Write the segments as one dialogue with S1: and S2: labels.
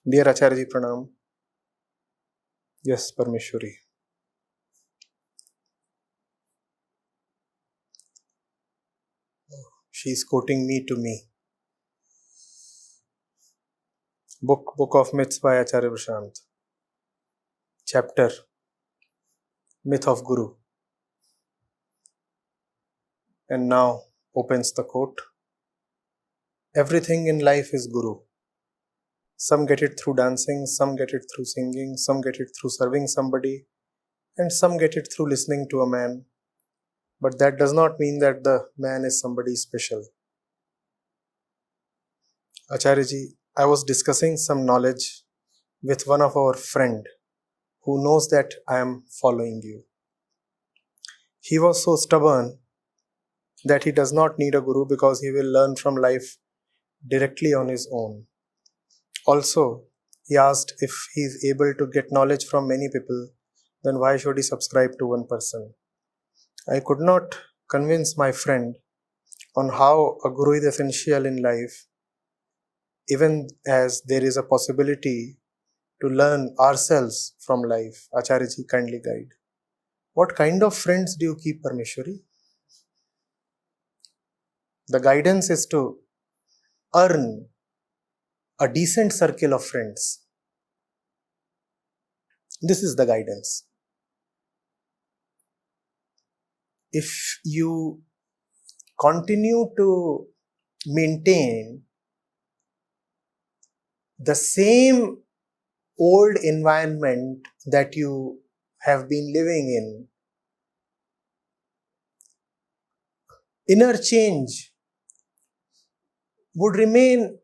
S1: Dear Acharya ji, Pranam. Yes, Parmeshwari. She is quoting me to me. Book of Myths by Acharya Prashant. Chapter Myth of Guru. And now opens the quote. Everything in life is Guru. Some get it through dancing, some get it through singing, some get it through serving somebody, and some get it through listening to a man. But that does not mean that the man is somebody special. Acharya ji, I was discussing some knowledge with one of our friend who knows that I am following you. He was so stubborn that he does not need a guru because he will learn from life directly on his own. Also, he asked if he is able to get knowledge from many people, then why should he subscribe to one person? I could not convince my friend on how a guru is essential in life, even as there is a possibility to learn ourselves from life. Acharya ji, kindly guide. What kind of friends do you keep, Parmeshwari? The guidance is to earn a decent circle of friends. This is the guidance. If you continue to maintain the same old environment that you have been living in, inner change would remain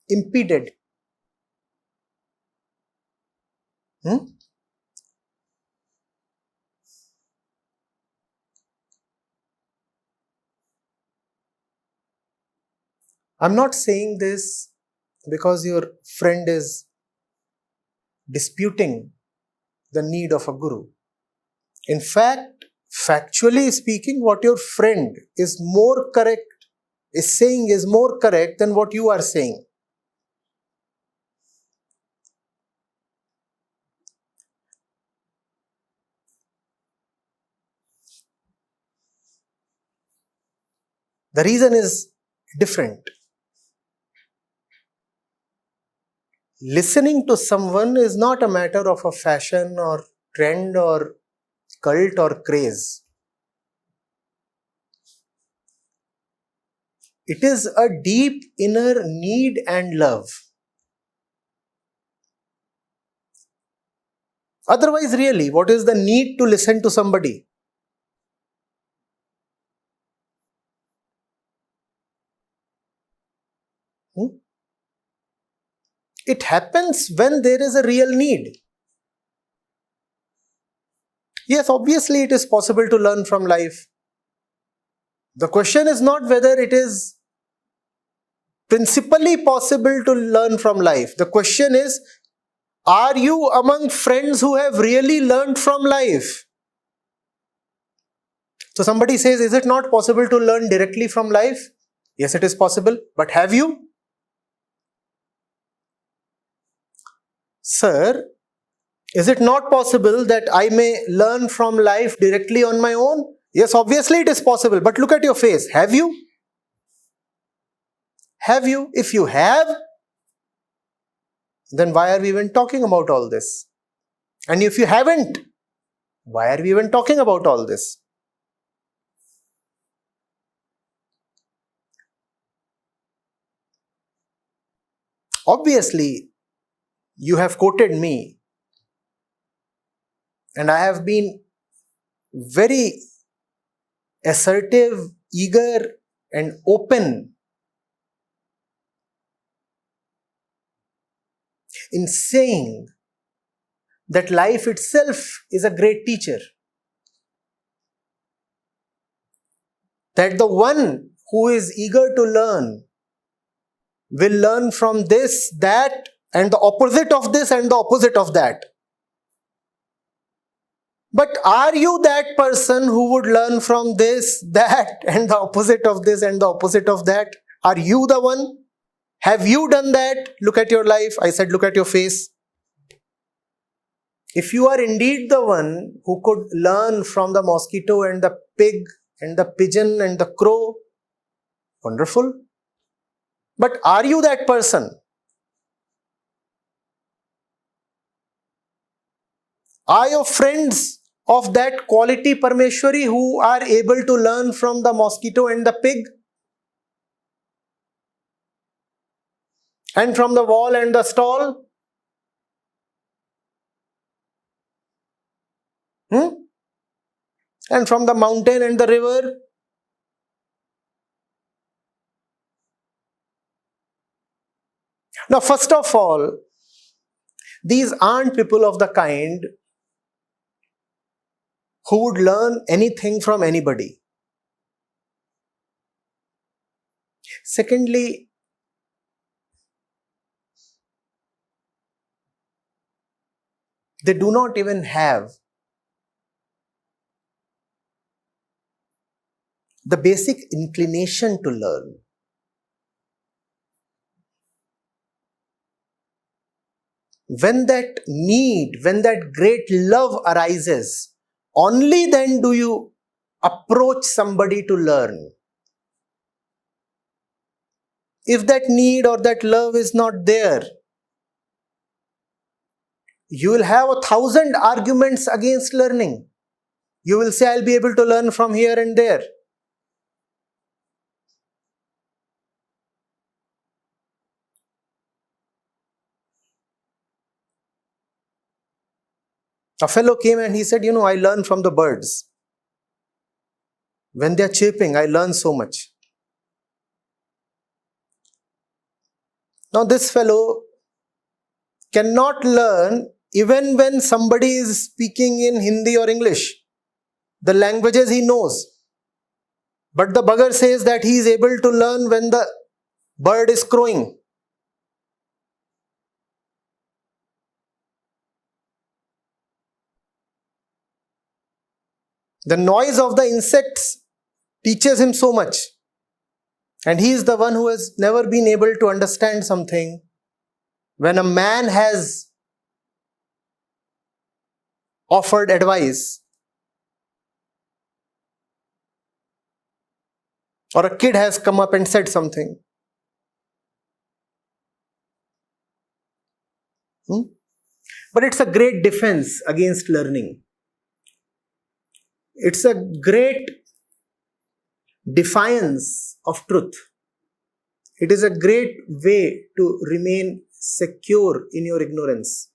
S1: impeded. I'm not saying this because your friend is disputing the need of a guru. In fact, factually speaking, what your friend is saying is more correct than what you are saying. The reason is different. Listening to someone is not a matter of a fashion or trend or cult or craze. It is a deep inner need and love. Otherwise, really, what is the need to listen to somebody? It happens when there is a real need. Yes, obviously it is possible to learn from life. The question is not whether it is principally possible to learn from life. The question is, are you among friends who have really learned from life? So somebody says, is it not possible to learn directly from life? Yes, it is possible. But have you? Sir, is it not possible that I may learn from life directly on my own? Yes, obviously it is possible. But look at your face. Have you? Have you? If you have, then why are we even talking about all this? And if you haven't, why are we even talking about all this? Obviously, you have quoted me, and I have been very assertive, eager, and open in saying that life itself is a great teacher. That the one who is eager to learn will learn from this, that, and the opposite of this and the opposite of that. But are you that person who would learn from this, that, and the opposite of this and the opposite of that? Are you the one? Have you done that? Look at your life. I said, look at your face. If you are indeed the one who could learn from the mosquito and the pig and the pigeon and the crow, wonderful. But are you that person? Are your friends of that quality Parmeshwari who are able to learn from the mosquito and the pig? And from the wall and the stall? And from the mountain and the river? Now, first of all, these aren't people of the kind who would learn anything from anybody. Secondly, they do not even have the basic inclination to learn. When that need, when that great love arises, only then do you approach somebody to learn. If that need or that love is not there, you will have 1,000 arguments against learning. You will say, I'll be able to learn from here and there. A fellow came and he said, I learn from the birds. When they are chirping, I learn so much. Now this fellow cannot learn even when somebody is speaking in Hindi or English. The languages he knows. But the bugger says that he is able to learn when the bird is crowing. The noise of the insects teaches him so much. And he is the one who has never been able to understand something. When a man has offered advice, or a kid has come up and said something. But it's a great defense against learning. It's a great defiance of truth. It is a great way to remain secure in your ignorance.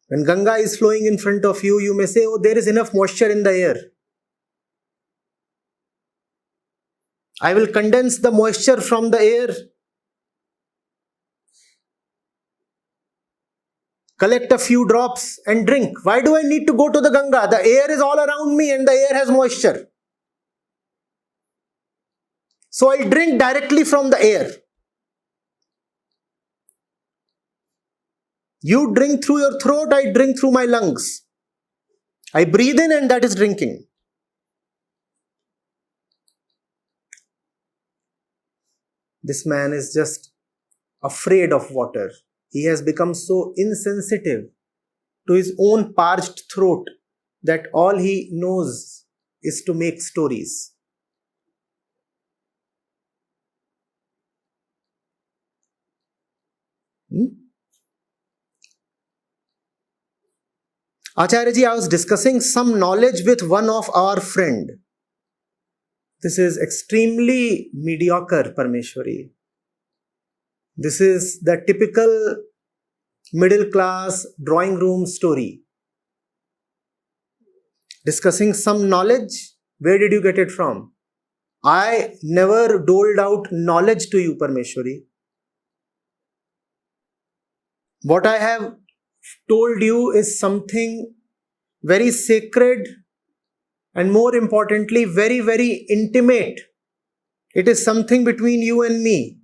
S1: When Ganga is flowing in front of you, you may say, oh, there is enough moisture in the air. I will condense the moisture from the air, collect a few drops and drink. Why do I need to go to the Ganga? The air is all around me and the air has moisture. So I drink directly from the air. You drink through your throat, I drink through my lungs. I breathe in and that is drinking. This man is just afraid of water. He has become so insensitive to his own parched throat that all he knows is to make stories. Acharya ji, I was discussing some knowledge with one of our friend. This is extremely mediocre, Parmeshwari. This is the typical middle class drawing room story. Discussing some knowledge. Where did you get it from? I never doled out knowledge to you, Parmeshwari. What I have told you is something very sacred and more importantly, very, very intimate. It is something between you and me.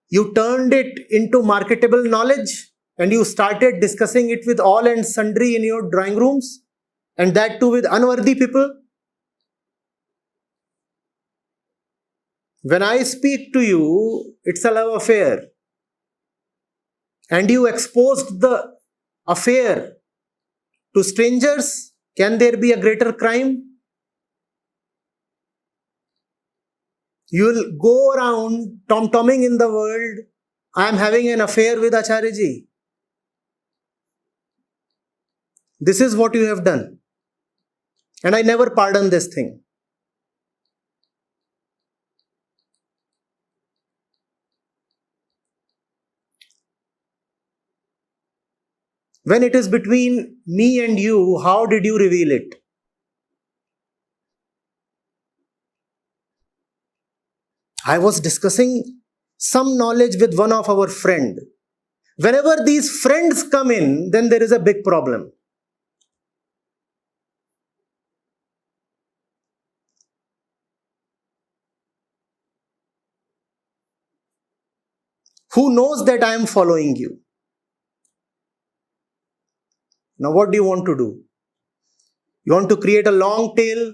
S1: You turned it into marketable knowledge and you started discussing it with all and sundry in your drawing rooms. And that too with unworthy people. When I speak to you, it's a love affair. And you exposed the affair to strangers. Can there be a greater crime? You will go around tom-tomming in the world. I am having an affair with Acharya ji. This is what you have done. And I never pardon this thing. When it is between me and you, how did you reveal it? I was discussing some knowledge with one of our friend. Whenever these friends come in, then there is a big problem. Who knows that I am following you? Now what do you want to do? You want to create a long tail?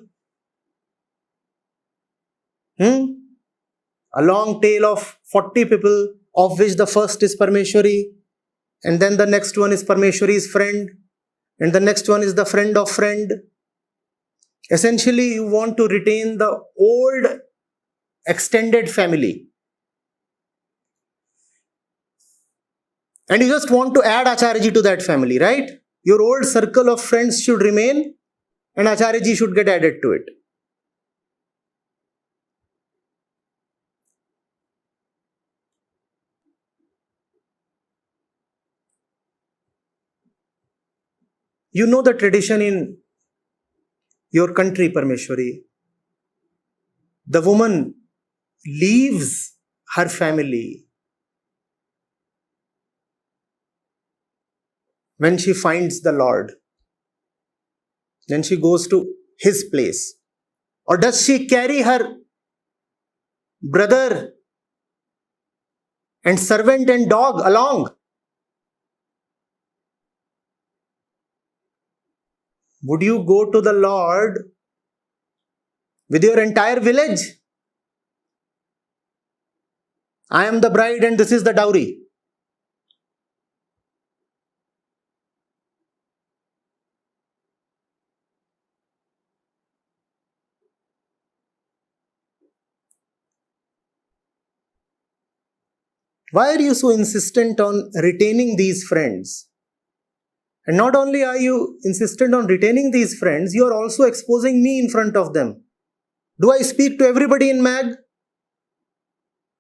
S1: A long tail of 40 people, of which the first is Parmeshwari, and then the next one is Parmeshwari's friend, and the next one is the friend of friend. Essentially, you want to retain the old extended family. And you just want to add Acharya ji to that family, right? Your old circle of friends should remain and Acharya ji should get added to it. You know the tradition in your country, Parmeshwari. The woman leaves her family when she finds the Lord. Then she goes to his place. Or does she carry her brother and servant and dog along? Would you go to the Lord with your entire village? I am the bride and this is the dowry. Why are you so insistent on retaining these friends? And not only are you insistent on retaining these friends, you are also exposing me in front of them. Do I speak to everybody in MAG?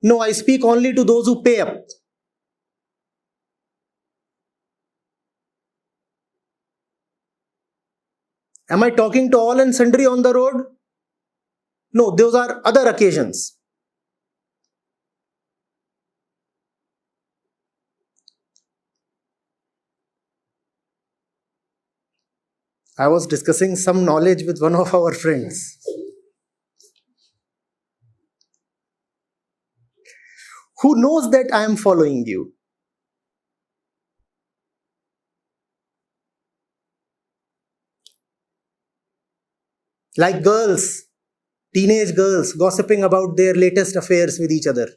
S1: No, I speak only to those who pay up. Am I talking to all and sundry on the road? No, those are other occasions. I was discussing some knowledge with one of our friends. Who knows that I am following you? Like girls, teenage girls gossiping about their latest affairs with each other.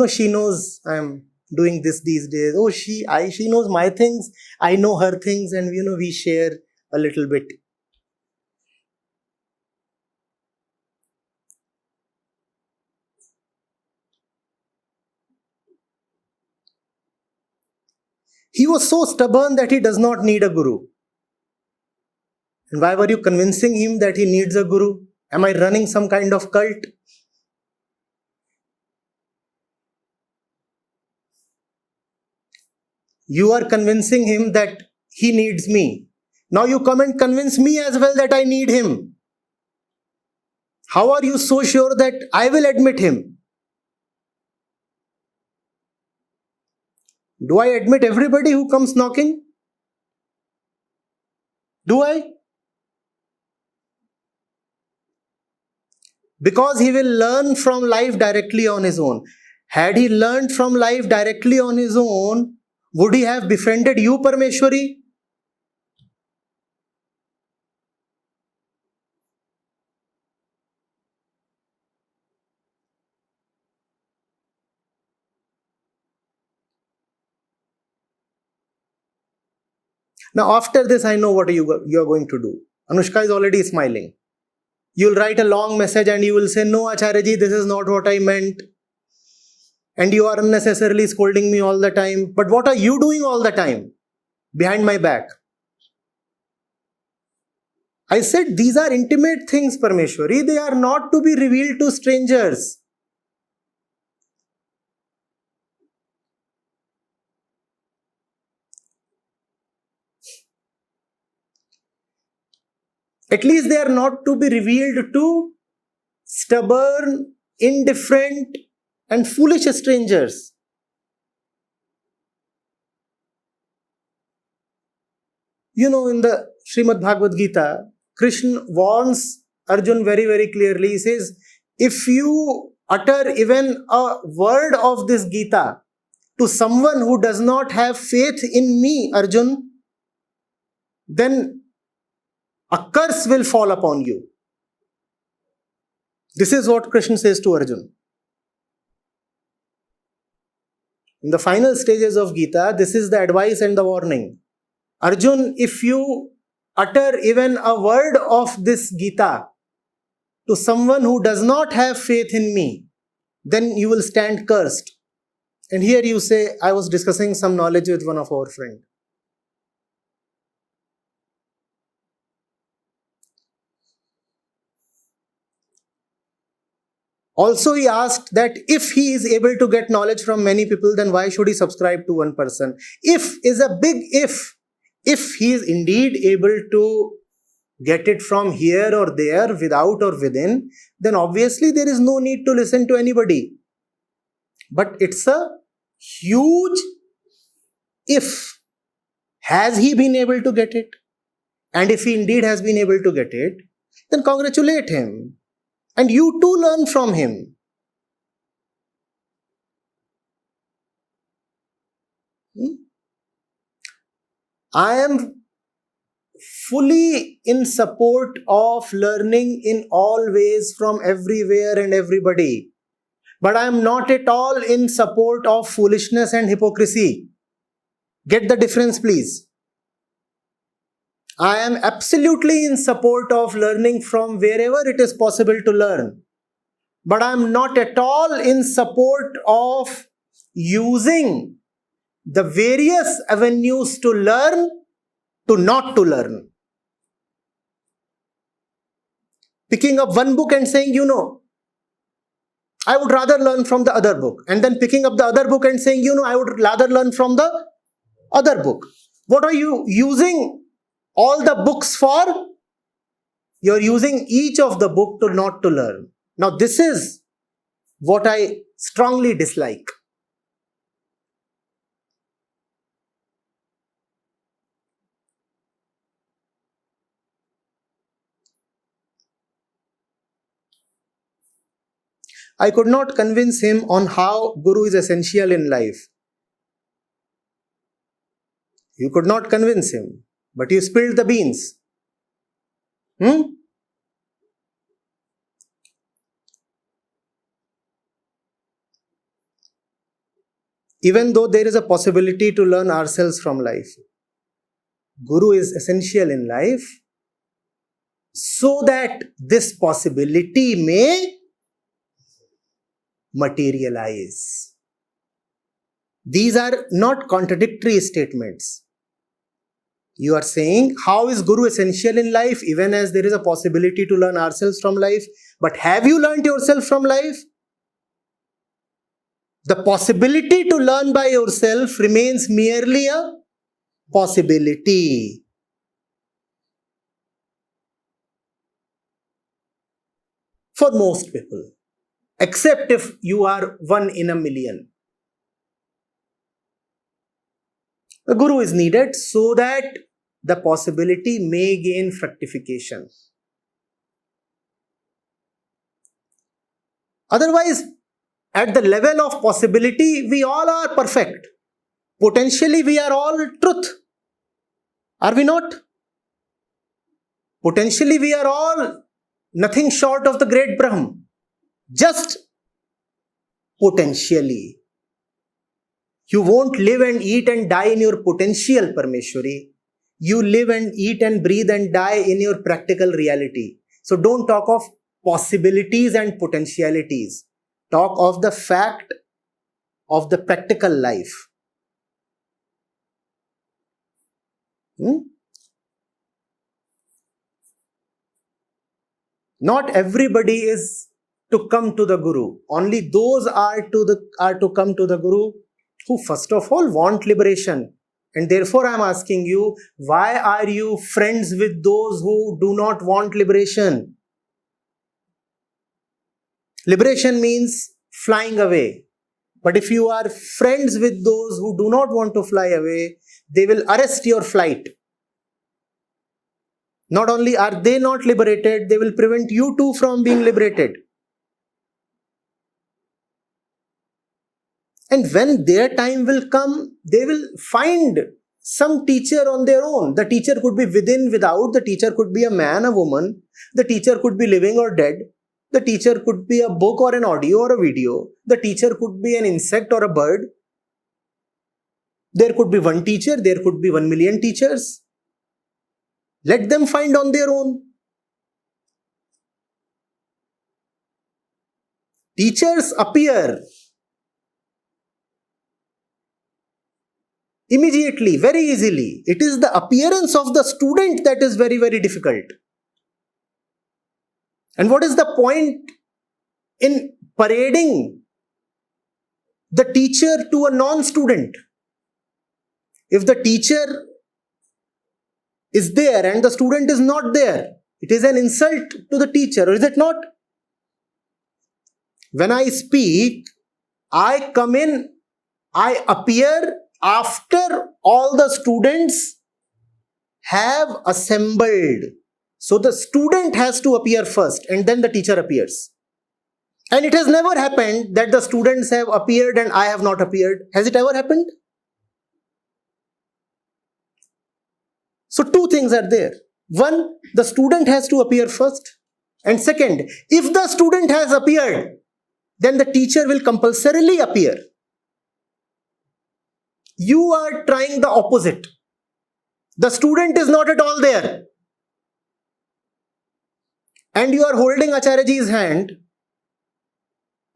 S1: She knows I am doing this these days. Oh, she knows my things. I know her things, and we share a little bit. He was so stubborn that he does not need a guru. And why were you convincing him that he needs a guru? Am I running some kind of cult? You are convincing him that he needs me. Now you come and convince me as well that I need him. How are you so sure that I will admit him? Do I admit everybody who comes knocking? Do I? Because he will learn from life directly on his own. Had he learned from life directly on his own, would he have befriended you, Parmeshwari? Now after this, I know what you are going to do. Anushka is already smiling. You'll write a long message and you will say, no, Acharya ji, this is not what I meant. And you are unnecessarily scolding me all the time. But what are you doing all the time? Behind my back. I said, these are intimate things, Parmeshwari. They are not to be revealed to strangers. At least they are not to be revealed to stubborn, indifferent, and foolish strangers. You know, in the Srimad Bhagavad Gita, Krishna warns Arjun very, very clearly. He says, if you utter even a word of this Gita to someone who does not have faith in me, Arjun, then a curse will fall upon you. This is what Krishna says to Arjun. In the final stages of Gita, this is the advice and the warning. Arjun, if you utter even a word of this Gita to someone who does not have faith in me, then you will stand cursed. And here you say, I was discussing some knowledge with one of our friends. Also, he asked that if he is able to get knowledge from many people, then why should he subscribe to one person? If is a big if. If he is indeed able to get it from here or there, without or within, then obviously there is no need to listen to anybody. But it's a huge if. Has he been able to get it? And if he indeed has been able to get it, then congratulate him. And you too learn from him. I am fully in support of learning in all ways from everywhere and everybody. But I am not at all in support of foolishness and hypocrisy. Get the difference, please. I am absolutely in support of learning from wherever it is possible to learn. But I am not at all in support of using the various avenues to learn to not to learn. Picking up one book and saying, you know, I would rather learn from the other book. And then picking up the other book and saying, you know, I would rather learn from the other book. What are you using all the books for? You're using each of the book to not to learn. Now this is what I strongly dislike. I could not convince him on how Guru is essential in life. You could not convince him, but you spilled the beans. Even though there is a possibility to learn ourselves from life, Guru is essential in life so that this possibility may materialize. These are not contradictory statements. You are saying, how is Guru essential in life, even as there is a possibility to learn ourselves from life? But have you learnt yourself from life? The possibility to learn by yourself remains merely a possibility. For most people. Except if you are one in a million. The Guru is needed so that the possibility may gain fructification. Otherwise, at the level of possibility, we all are perfect. Potentially, we are all truth. Are we not? Potentially, we are all nothing short of the great Brahm. Just potentially. You won't live and eat and die in your potential, Parmeshwari. You live and eat and breathe and die in your practical reality. So don't talk of possibilities and potentialities. Talk of the fact of the practical life. Not everybody is to come to the Guru. Only those are to come to the Guru who first of all want liberation. And therefore I am asking you, why are you friends with those who do not want liberation? Liberation means flying away. But if you are friends with those who do not want to fly away, they will arrest your flight. Not only are they not liberated, they will prevent you too from being liberated. And when their time will come, they will find some teacher on their own. The teacher could be within, without. The teacher could be a man, a woman. The teacher could be living or dead. The teacher could be a book or an audio or a video. The teacher could be an insect or a bird. There could be one teacher. There could be 1 million teachers. Let them find on their own. Teachers appear immediately, very easily. It is the appearance of the student that is very, very difficult. And what is the point in parading the teacher to a non-student? If the teacher is there and the student is not there, it is an insult to the teacher, or is it not? When I speak, I come in, I appear after all the students have assembled. So the student has to appear first and then the teacher appears. And it has never happened that the students have appeared and I have not appeared. Has it ever happened? So two things are there. One, the student has to appear first. And second, if the student has appeared, then the teacher will compulsorily appear. You are trying the opposite. The student is not at all there. And you are holding Acharyaji's hand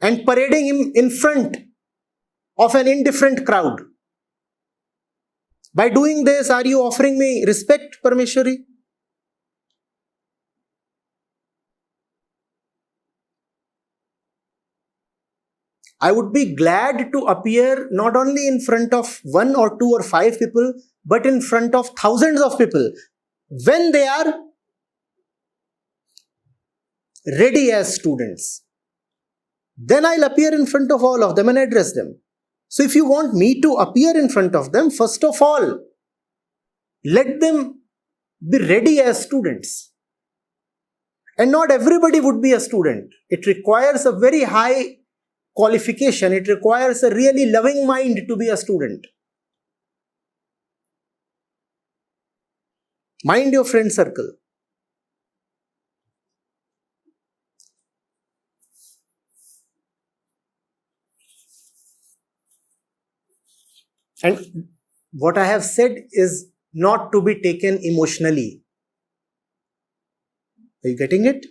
S1: and parading him in front of an indifferent crowd. By doing this, are you offering me respect, Parameshwari? I would be glad to appear not only in front of 1 or 2 or 5 people, but in front of thousands of people when they are ready as students. Then I'll appear in front of all of them and address them. So if you want me to appear in front of them, first of all, let them be ready as students. And not everybody would be a student. It requires a very high qualification. It requires a really loving mind to be a student. Mind your friend circle. And what I have said is not to be taken emotionally. Are you getting it?